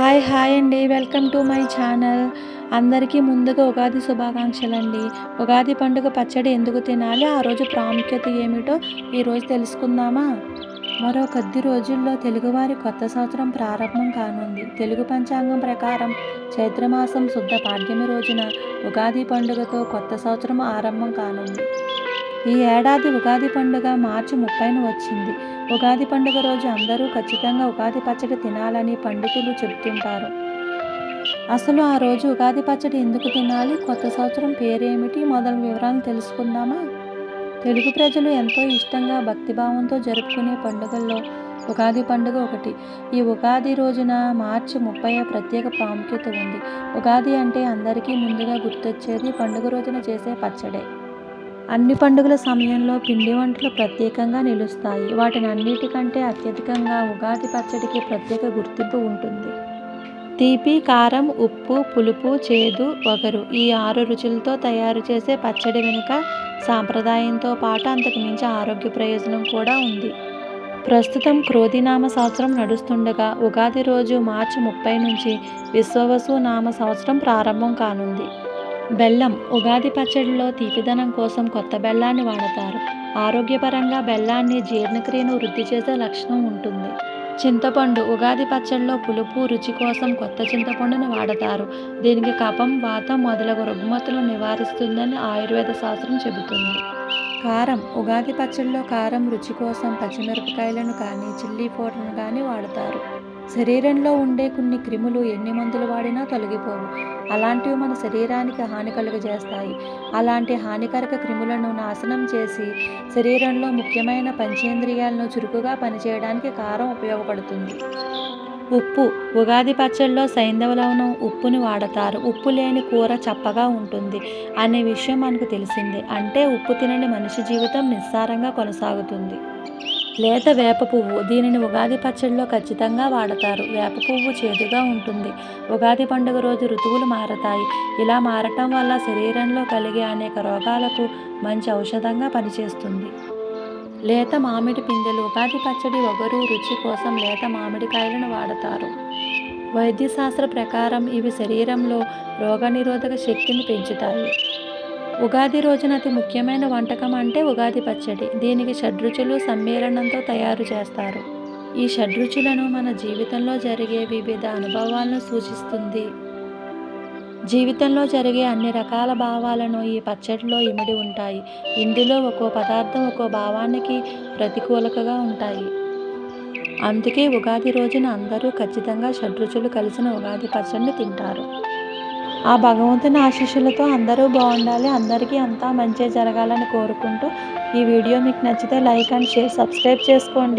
Hi అండి. Welcome to my channel. అందరికీ ముందుగా ఉగాది శుభాకాంక్షలండి. ఉగాది పండుగ పచ్చడి ఎందుకు తినాలి? ఆ రోజు ప్రాముఖ్యత ఏమిటో ఈరోజు తెలుసుకుందామా? మరో కొద్ది రోజుల్లో తెలుగువారి కొత్త సంవత్సరం ప్రారంభం కానుంది. తెలుగు పంచాంగం ప్రకారం చైత్రమాసం శుద్ధ పాడ్యమి రోజున ఉగాది పండుగతో కొత్త సంవత్సరం ఆరంభం కానుంది. ఈ ఏడాది ఉగాది పండుగ మార్చి 30న వచ్చింది. ఉగాది పండుగ రోజు అందరూ ఖచ్చితంగా ఉగాది పచ్చడి తినాలని పండితులు చెబుతుంటారు. అసలు ఆ రోజు ఉగాది పచ్చడి ఎందుకు తినాలి? కొత్త సంవత్సరం పేరేమిటి? మొదలగు వివరాలను తెలుసుకుందామా? తెలుగు ప్రజలు ఎంతో ఇష్టంగా భక్తిభావంతో జరుపుకునే పండుగల్లో ఉగాది పండుగ ఒకటి. ఈ ఉగాది రోజున మార్చి 30 ప్రత్యేక ప్రాముఖ్యత ఉంది. ఉగాది అంటే అందరికీ ముందుగా గుర్తొచ్చేది పండుగ రోజున చేసే పచ్చడే. అన్ని పండుగల సమయంలో పిండి వంటలు ప్రత్యేకంగా నిలుస్తాయి. వాటినన్నిటికంటే అత్యధికంగా ఉగాది పచ్చడికి ప్రత్యేక గుర్తింపు ఉంటుంది. తీపి, కారం, ఉప్పు, పులుపు, చేదు, వగరు ఈ 6 రుచులతో తయారు చేసే పచ్చడి వెనుక సాంప్రదాయంతో పాటు అంతకు మించి ఆరోగ్య ప్రయోజనం కూడా ఉంది. ప్రస్తుతం క్రోధినామ సంవత్సరం నడుస్తుండగా ఉగాది రోజు మార్చి 30 నుంచి విశ్వవసు నామ సంవత్సరం ప్రారంభం కానుంది. బెల్లం ఉగాది పచ్చడిలో తీపిదనం కోసం కొత్త బెల్లాన్ని వాడతారు. ఆరోగ్యపరంగా బెల్లాన్ని జీర్ణక్రియను వృద్ధి చేసే లక్షణం ఉంటుంది. చింతపండు ఉగాది పచ్చడిలో పులుపు రుచి కోసం కొత్త చింతపండును వాడతారు. దీనికి కఫం, వాతం మొదలగు రుగ్మతలను నివారిస్తుందని ఆయుర్వేద శాస్త్రం చెబుతుంది. కారం ఉగాది పచ్చడిలో కారం రుచి కోసం పచ్చిమిరపకాయలను కానీ చిల్లీ పౌడర్ను కానీ వాడతారు. శరీరంలో ఉండే కొన్ని క్రిములు ఎన్ని మందులు వాడినా తొలగిపోవు. అలాంటివి మన శరీరానికి హాని కలుగజేస్తాయి. అలాంటి హానికరక క్రిములను నాశనం చేసి శరీరంలో ముఖ్యమైన పంచేంద్రియాలను చురుకుగా పనిచేయడానికి కారం ఉపయోగపడుతుంది. ఉప్పు ఉగాది పచ్చడిలో సైంధవ లవణం ఉప్పుని వాడతారు. ఉప్పు లేని కూర చప్పగా ఉంటుంది అనే విషయం మనకు తెలిసిందే. అంటే ఉప్పు తినని మనిషి జీవితం నిస్సారంగా కొనసాగుతుంది. లేత వేప పువ్వు దీనిని ఉగాది పచ్చడిలో ఖచ్చితంగా వాడతారు. వేప పువ్వు చేదుగా ఉంటుంది. ఉగాది పండుగ రోజు ఋతువులు మారతాయి. ఇలా మారటం వల్ల శరీరంలో కలిగే అనేక రోగాలకు మంచి ఔషధంగా పనిచేస్తుంది. లేత మామిడి పిందెలు ఉగాది పచ్చడి వగరు రుచి కోసం లేత మామిడికాయలను వాడతారు. వైద్యశాస్త్ర ప్రకారం ఇవి శరీరంలో రోగనిరోధక శక్తిని పెంచుతాయి. ఉగాది రోజున అతి ముఖ్యమైన వంటకం అంటే ఉగాది పచ్చడి. దీనికి షడ్రుచులు సమ్మేళనంతో తయారు చేస్తారు. ఈ షడ్రుచులను మన జీవితంలో జరిగే వివిధ అనుభవాలను సూచిస్తుంది. జీవితంలో జరిగే అన్ని రకాల భావాలను ఈ పచ్చడిలో ఇమిడి ఉంటాయి. ఇందులో ఒక్కో పదార్థం ఒక్కో భావానికి ప్రతికూలకగా ఉంటాయి. అందుకే ఉగాది రోజున అందరూ ఖచ్చితంగా షడ్రుచులు కలిసిన ఉగాది పచ్చడిని తింటారు. ఆ భగవంతుని ఆశీస్సులతో అందరూ బాగుండాలి, అందరికీ అంతా మంచి జరగాలని కోరుకుంటూ ఈ వీడియో మీకు నచ్చితే లైక్ అండ్ షేర్, సబ్స్క్రైబ్ చేసుకోండి.